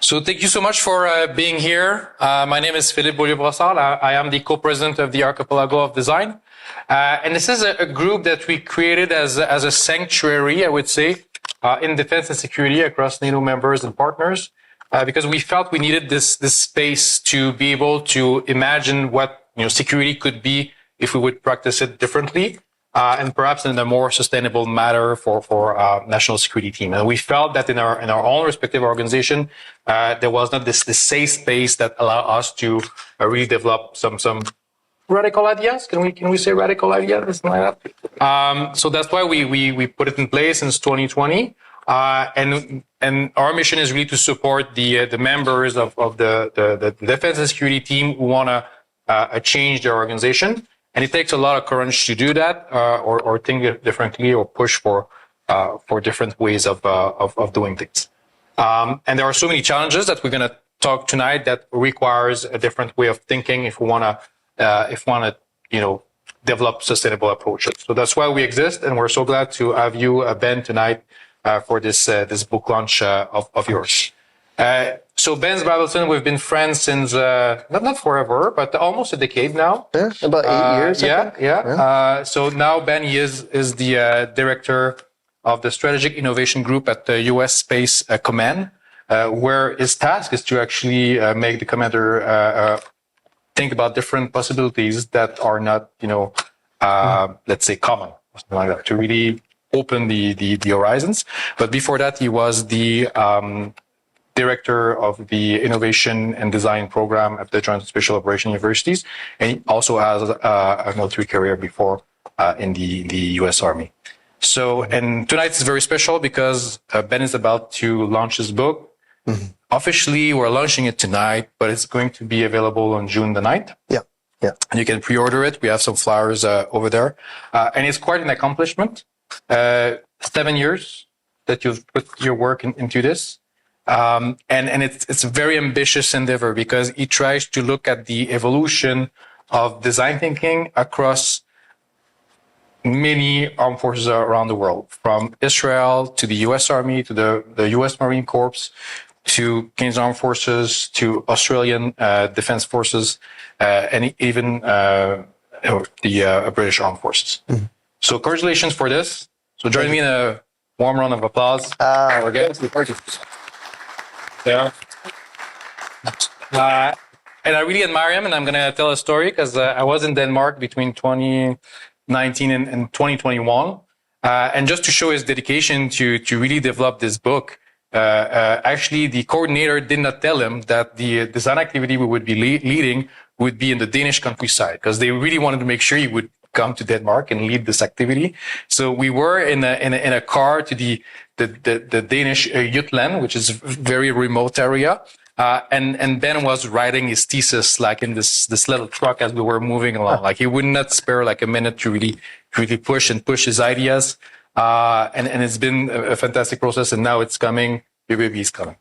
So thank you so much for being here. My name is Philippe Beaulieu-Brossard. I am the co-president of the Archipelago of Design. And this is a group that we created as a sanctuary, I would say, in defense and security across NATO members and partners, because we felt we needed this space to be able to imagine what security could be if we would practice it differently. And perhaps in a more sustainable manner for national security team. And we felt that in our own respective organization, there was not this safe space that allowed us to really develop some radical ideas. Can we say radical ideas? Something like that. So that's why we put it in place since 2020. And our mission is really to support the members of the defense and security team who want to change their organization. And it takes a lot of courage to do that, or think differently, or push for different ways of doing things. And there are so many challenges that we're going to talk tonight that requires a different way of thinking if we want to, develop sustainable approaches. So that's why we exist, and we're so glad to have you, Ben, tonight for this book launch of yours. So Ben Zweibelson, we've been friends since not forever, but almost a decade now. Yeah, about 8 years. Yeah. So now Ben is the director of the Strategic Innovation Group at the U.S. Space Command, where his task is to actually make the commander think about different possibilities that are not, let's say, common, something like that, to really open the horizons. But before that, he was the director of the Innovation and Design Program at the Joint Special Operations Universities, and he also has a military career before in the U.S. Army. So, and tonight is very special because Ben is about to launch his book. Mm-hmm. Officially, we're launching it tonight, but it's going to be available on June the 9th. Yeah. And you can pre-order it. We have some flyers over there. And it's quite an accomplishment. 7 years that you've put your work into this. And it's a very ambitious endeavor because it tries to look at the evolution of design thinking across many armed forces around the world, from Israel to the U.S. Army, to the U.S. Marine Corps, to Canadian Armed Forces, to Australian Defense Forces, and even the British Armed Forces. Mm-hmm. So congratulations for this. So join me in a warm round of applause. For Yeah. And I really admire him, and I'm going to tell a story because I was in Denmark between 2019 and 2021. And just to show his dedication to really develop this book, actually the coordinator did not tell him that the design activity we would be leading would be in the Danish countryside, because they really wanted to make sure he would come to Denmark and lead this activity. So we were in a car to the Danish Jutland, which is a very remote area. And Ben was writing his thesis like in this little truck as we were moving along. Like he would not spare like a minute to really push his ideas. And it's been a fantastic process, and now it's coming. Your baby is coming.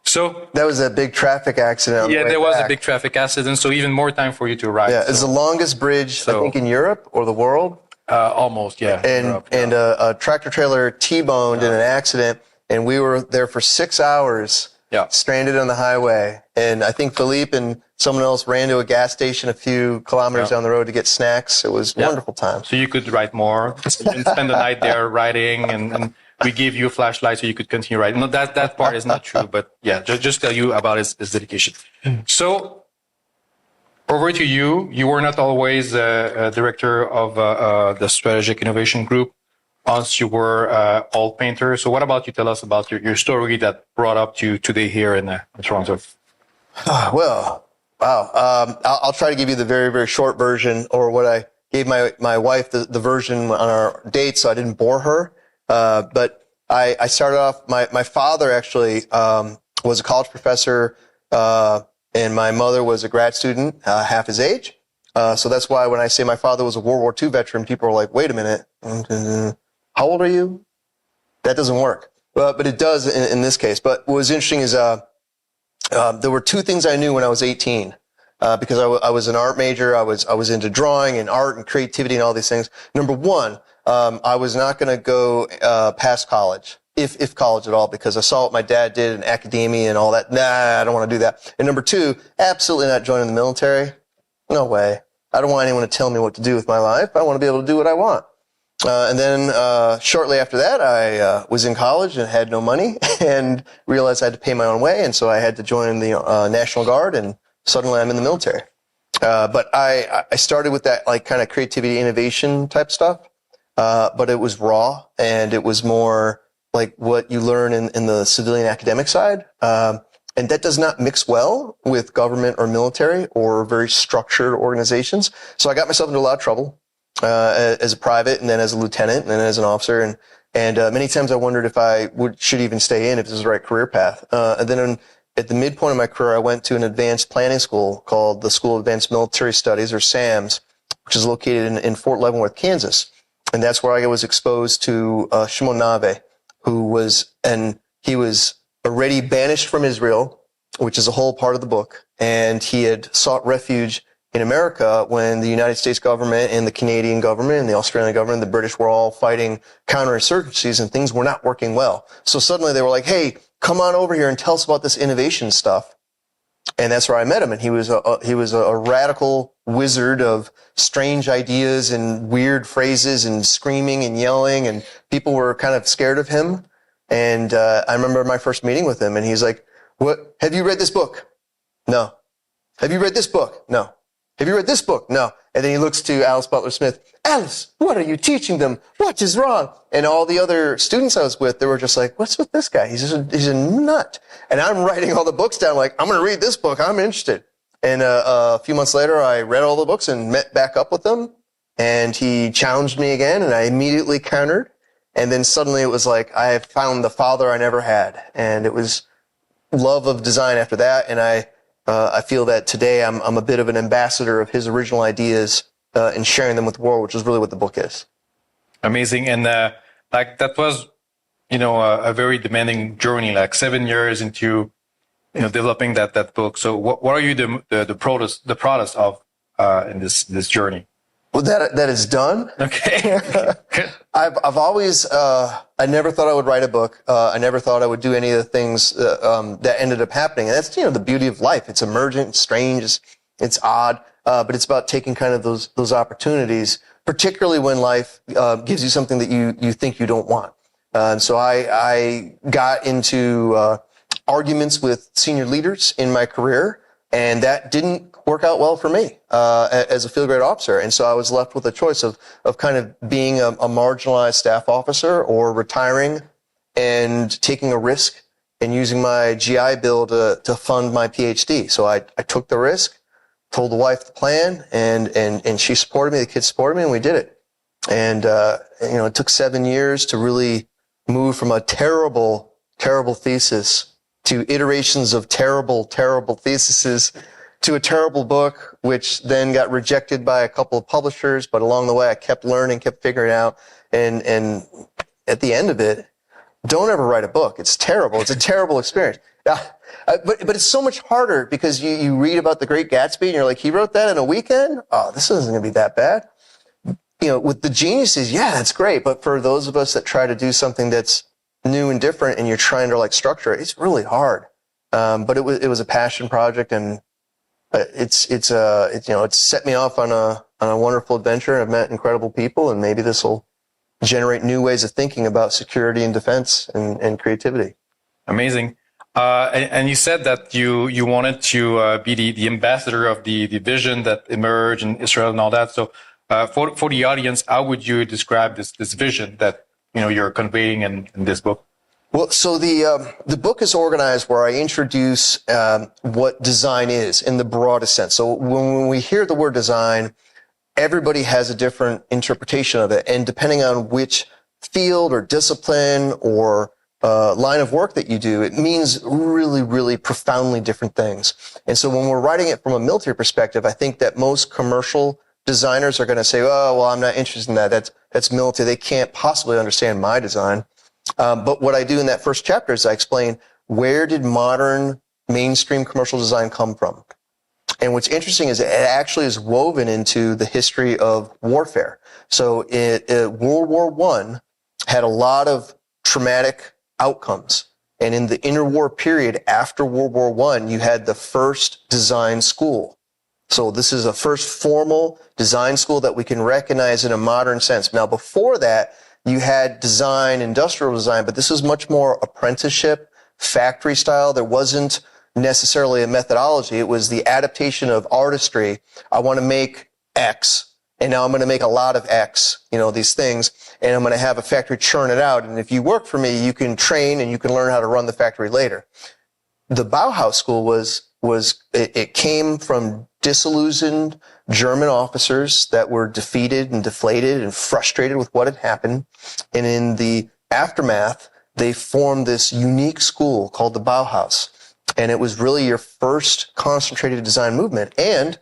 So that was a big traffic accident. Yeah, there was a big traffic accident. So even more time for you to arrive. Yeah, it's the longest bridge, I think, in Europe or the world. Almost, yeah. And Europe, and a tractor trailer T-boned in an accident, and we were there for 6 hours, stranded on the highway. And I think Philippe and someone else ran to a gas station a few kilometers down the road to get snacks. It was a wonderful time. So you could write more. You can spend the night there writing, and we gave you a flashlight so you could continue writing. No, that part is not true, but yeah, just tell you about his dedication. So over to you. You were not always a director of the Strategic Innovation Group. Once you were all painter. So what about you? Tell us about your story that brought up to today here in Toronto. Well, wow. I'll try to give you the very, very short version, or what I gave my wife the version on our date, so I didn't bore her. But I started off, my father actually was a college professor, and my mother was a grad student, half his age. So that's why when I say my father was a World War II veteran, people are like, wait a minute, how old are you? That doesn't work. But it does in this case. But what was interesting is there were two things I knew when I was 18. Because I was an art major, I was into drawing and art and creativity and all these things. Number one, I was not going to go past college. if college at all, because I saw what my dad did in academia and all that. Nah, I don't want to do that. And number two, absolutely not joining the military. No way. I don't want anyone to tell me what to do with my life. I want to be able to do what I want. And then shortly after that, I was in college and had no money and realized I had to pay my own way. And so I had to join the National Guard, and suddenly I'm in the military. But I started with that like kind of creativity, innovation type stuff. But it was raw, and it was more like what you learn in the civilian academic side. And that does not mix well with government or military or very structured organizations. So I got myself into a lot of trouble as a private, and then as a lieutenant, and then as an officer. And many times I wondered if I should even stay in, if this was the right career path. And then at the midpoint of my career, I went to an advanced planning school called the School of Advanced Military Studies, or SAMS, which is located in Fort Leavenworth, Kansas. And that's where I was exposed to Shimon Nave, he was already banished from Israel, which is a whole part of the book. And he had sought refuge in America when the United States government and the Canadian government and the Australian government and the British were all fighting counterinsurgencies, and things were not working well. So suddenly they were like, hey, come on over here and tell us about this innovation stuff. And that's where I met him. And he was a radical wizard of strange ideas and weird phrases and screaming and yelling, and people were kind of scared of him. And I remember my first meeting with him, and he's like, "What? Have you read this book?" "No." "Have you read this book?" "No." "Have you read this book?" "No." And then he looks to Alice Butler Smith. "Alice, what are you teaching them? What is wrong?" And all the other students I was with, they were just like, "What's with this guy? He's a nut." And I'm writing all the books down like, I'm going to read this book. I'm interested. And a few months later, I read all the books and met back up with him. And he challenged me again, and I immediately countered. And then suddenly it was like I found the father I never had. And it was love of design after that. And I feel that today I'm a bit of an ambassador of his original ideas and sharing them with the world, which is really what the book is. Amazing. And like that was, a very demanding journey, like 7 years into, developing that book. So what are you the proudest of in this journey? Well, that is done. Okay. I've always, I never thought I would write a book. I never thought I would do any of the things that ended up happening. And that's, the beauty of life. It's emergent, it's strange, it's odd, but it's about taking kind of those opportunities, particularly when life gives you something that you think you don't want. And so I got into arguments with senior leaders in my career, and that didn't work out well for me as a field grade officer. And so I was left with a choice of kind of being a marginalized staff officer or retiring and taking a risk and using my GI Bill to fund my PhD. So I took the risk, told the wife the plan, and she supported me, the kids supported me, and we did it. And it took 7 years to really move from a terrible, terrible thesis to iterations of terrible, terrible theses to a terrible book, which then got rejected by a couple of publishers. But along the way, I kept learning, kept figuring out. And at the end of it, don't ever write a book. It's terrible. It's a terrible experience. But it's so much harder because you read about The Great Gatsby and you're like, he wrote that in a weekend? Oh, this isn't going to be that bad. With the geniuses, yeah, that's great. But for those of us that try to do something that's new and different and you're trying to structure it, it's really hard. But it was a passion project, and it's set me off on a wonderful adventure. I've met incredible people, and maybe this will generate new ways of thinking about security and defense and creativity. Amazing. And you said that you wanted to be the ambassador of the vision that emerged in Israel and all that. So for the audience, how would you describe this vision that you're conveying in this book? Well, so the book is organized where I introduce what design is in the broadest sense. So when we hear the word design, everybody has a different interpretation of it, and depending on which field or discipline or line of work that you do, it means really, really profoundly different things. And so when we're writing it from a military perspective, I think that most commercial designers are going to say, "Oh, well, I'm not interested in that. That's military. They can't possibly understand my design." But what I do in that first chapter is I explain, where did modern mainstream commercial design come from? And what's interesting is it actually is woven into the history of warfare. So World War I had a lot of traumatic outcomes. And in the interwar period after World War I, you had the first design school. So this is a first formal design school that we can recognize in a modern sense. Now, before that, you had design, industrial design, but this was much more apprenticeship, factory style. There wasn't necessarily a methodology. It was the adaptation of artistry. I want to make X, and now I'm going to make a lot of X, these things, and I'm going to have a factory churn it out. And if you work for me, you can train and you can learn how to run the factory later. The Bauhaus school it came from disillusioned German officers that were defeated and deflated and frustrated with what had happened. And in the aftermath, they formed this unique school called the Bauhaus. And it was really your first concentrated design movement. And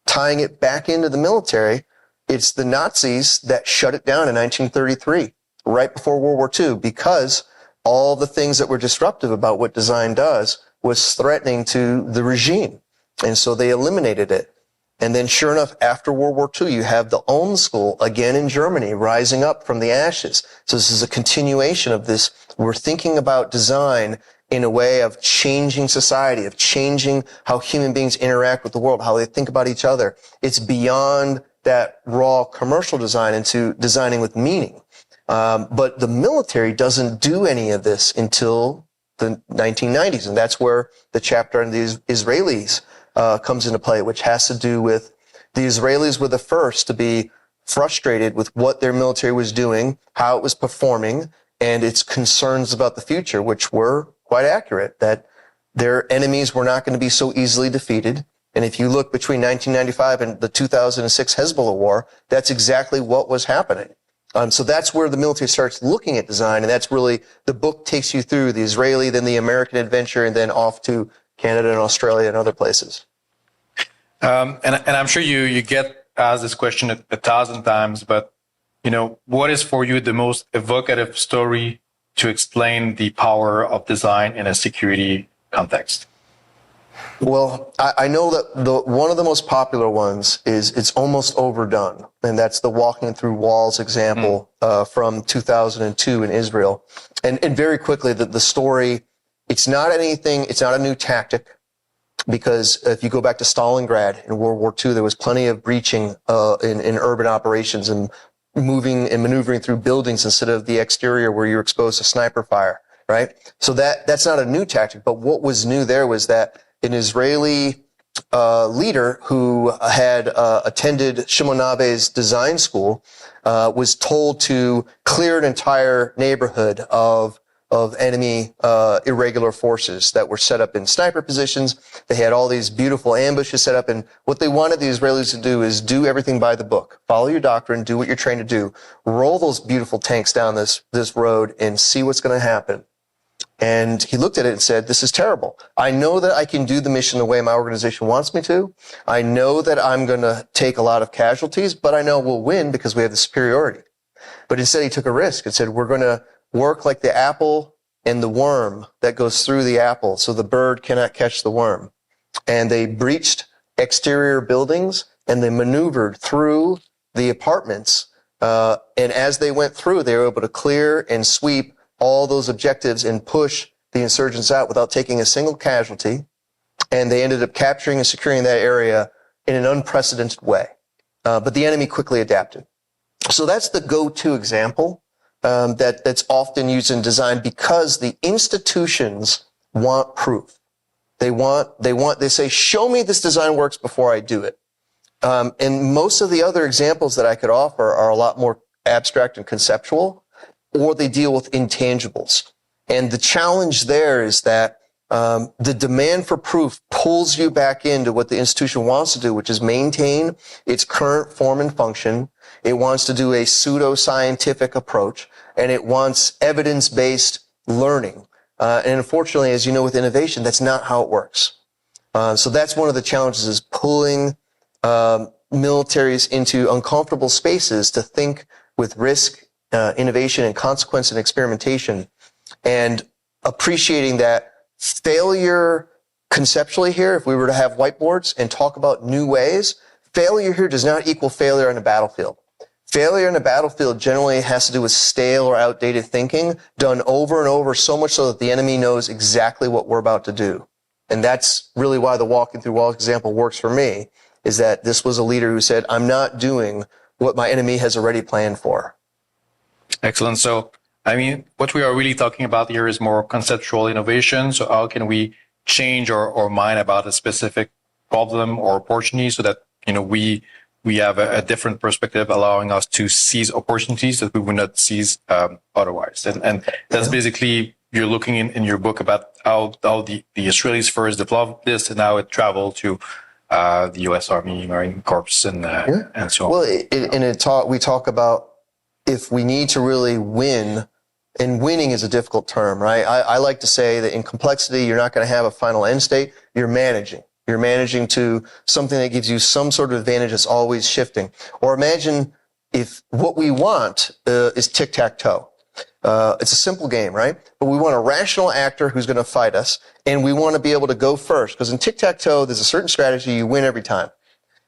tying it back into the military, it's the Nazis that shut it down in 1933, right before World War II, because all the things that were disruptive about what design does was threatening to the regime. And so they eliminated it. And then sure enough, after World War II, you have the Ulm School again in Germany rising up from the ashes. So this is a continuation of this. We're thinking about design in a way of changing society, of changing how human beings interact with the world, how they think about each other. It's beyond that raw commercial design into designing with meaning. But the military doesn't do any of this until the 1990s. And that's where the chapter on the Israelis comes into play, which has to do with the Israelis were the first to be frustrated with what their military was doing, how it was performing, and its concerns about the future, which were quite accurate, that their enemies were not going to be so easily defeated. And if you look between 1995 and the 2006 Hezbollah war, that's exactly what was happening. So that's where the military starts looking at design, and that's really, the book takes you through the Israeli, then the American adventure, and then off to Canada and Australia and other places. And I'm sure you get asked this question a 1,000 times, but what is for you the most evocative story to explain the power of design in a security context? Well, I know that one of the most popular ones is it's almost overdone, and that's the walking through walls example from 2002 in Israel. And very quickly, the story, it's not a new tactic, because if you go back to Stalingrad in World War II, there was plenty of breaching in urban operations and moving and maneuvering through buildings instead of the exterior where you're exposed to sniper fire, right? So that's not a new tactic, but what was new there was that an Israeli leader who had attended Shimon Abe's design school was told to clear an entire neighborhood of enemy irregular forces that were set up in sniper positions. They had all these beautiful ambushes set up, and what they wanted the Israelis to do is do everything by the book. Follow your doctrine, do what you're trained to do, roll those beautiful tanks down this road and see what's going to happen. And he looked at it and said, this is terrible. I know that I can do the mission the way my organization wants me to. I know that I'm going to take a lot of casualties, but I know we'll win because we have the superiority. But instead he took a risk and said, we're going to work like the apple and the worm that goes through the apple, so the bird cannot catch the worm. And they breached exterior buildings and they maneuvered through the apartments. And as they went through, they were able to clear and sweep all those objectives and push the insurgents out without taking a single casualty. And they ended up capturing and securing that area in an unprecedented way. But the enemy quickly adapted. So that's the go-to example that's often used in design, because the institutions want proof. They say, show me this design works before I do it. And most of the other examples that I could offer are a lot more abstract and conceptual, or they deal with intangibles. And the challenge there is that the demand for proof pulls you back into what the institution wants to do, which is maintain its current form and function. It wants to do a pseudo-scientific approach, and it wants evidence-based learning. And unfortunately, as you know, with innovation, that's not how it works. So that's one of the challenges, is pulling militaries into uncomfortable spaces to think with risk, innovation, and consequence and experimentation, and appreciating that failure conceptually here, if we were to have whiteboards and talk about new ways, failure here does not equal failure on the battlefield. Failure in a battlefield generally has to do with stale or outdated thinking done over and over, so much so that the enemy knows exactly what we're about to do. And that's really why the walking through walls example works for me, is that this was a leader who said, I'm not doing what my enemy has already planned for. Excellent. So, I mean, what we are really talking about here is more conceptual innovation. So how can we change our mind about a specific problem or opportunity so that, we have a different perspective, allowing us to seize opportunities that we would not seize otherwise. And that's basically, you're looking in your book about how the Israelis first developed this and how it traveled to the U.S. Army, Marine Corps, and so on. Well, we talk about if we need to really win, and winning is a difficult term, right? I like to say that in complexity, you're not going to have a final end state. You're managing. You're managing to something that gives you some sort of advantage that's always shifting. Or imagine if what we want is tic-tac-toe. It's a simple game, right? But we want a rational actor who's going to fight us, and we want to be able to go first. Because in tic-tac-toe, there's a certain strategy, you win every time.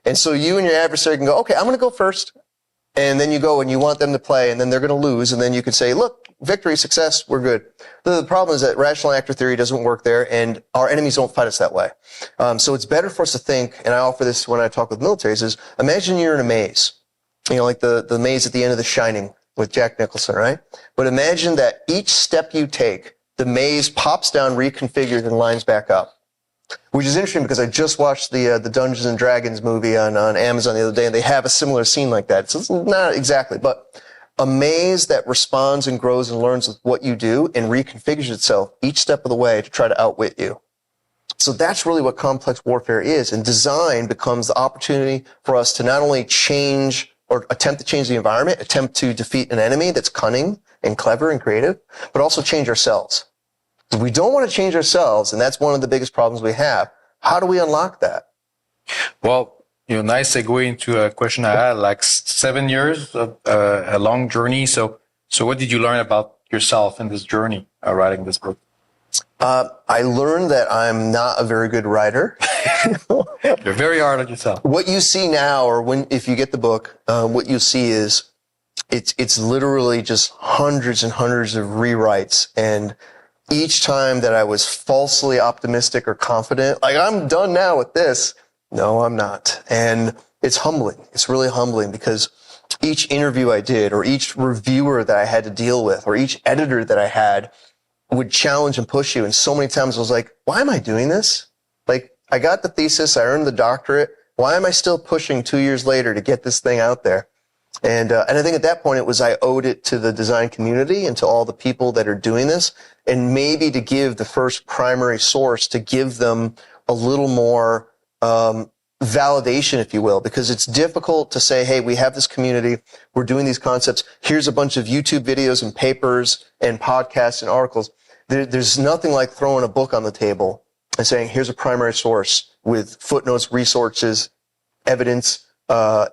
And so you and your adversary can go, okay, I'm going to go first. And then you go and you want them to play, and then they're going to lose. And then you can say, look, victory, success, we're good. The problem is that rational actor theory doesn't work there, and our enemies don't fight us that way. So it's better for us to think, and I offer this when I talk with militaries, is imagine you're in a maze. Like the maze at the end of The Shining with Jack Nicholson, right? But imagine that each step you take, the maze pops down, reconfigures, and lines back up. Which is interesting because I just watched the Dungeons and Dragons movie on Amazon the other day, and they have a similar scene like that. So it's not exactly, but a maze that responds and grows and learns with what you do and reconfigures itself each step of the way to try to outwit you. So that's really what complex warfare is, and design becomes the opportunity for us to not only change or attempt to change the environment, attempt to defeat an enemy that's cunning and clever and creative, but also change ourselves. If we don't want to change ourselves, and that's one of the biggest problems we have, how do we unlock that? Well, nice segue into a question I had, like 7 years of a long journey. So what did you learn about yourself in this journey, writing this book? I learned that I'm not a very good writer. You're very hard on yourself. What you see now, or if you get the book, what you see is it's literally just hundreds and hundreds of rewrites, and each time that I was falsely optimistic or confident, like I'm done now with this. No, I'm not. And it's humbling. It's really humbling because each interview I did, or each reviewer that I had to deal with, or each editor that I had would challenge and push you. And so many times I was like, why am I doing this? Like, I got the thesis, I earned the doctorate. Why am I still pushing 2 years later to get this thing out there? And I think at that point it was I owed it to the design community and to all the people that are doing this, and maybe to give the first primary source, to give them a little more validation, if you will, because it's difficult to say, hey, we have this community, we're doing these concepts, here's a bunch of YouTube videos and papers and podcasts and articles. There's nothing like throwing a book on the table and saying, here's a primary source with footnotes, resources, evidence,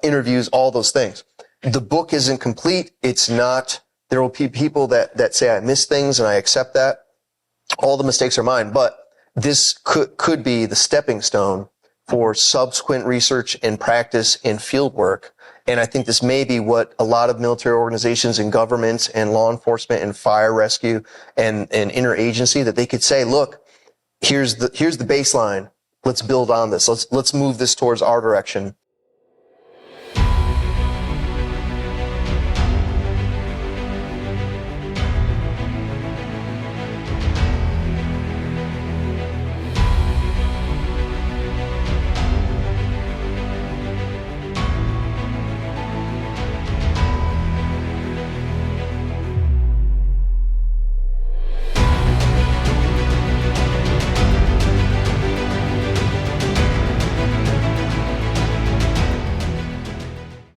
interviews, all those things. The book isn't complete. It's not. There will be people that say I missed things, and I accept that. All the mistakes are mine, but this could be the stepping stone for subsequent research and practice and field work. And I think this may be what a lot of military organizations and governments and law enforcement and fire rescue and interagency, that they could say, look, here's the baseline. Let's build on this. Let's move this towards our direction.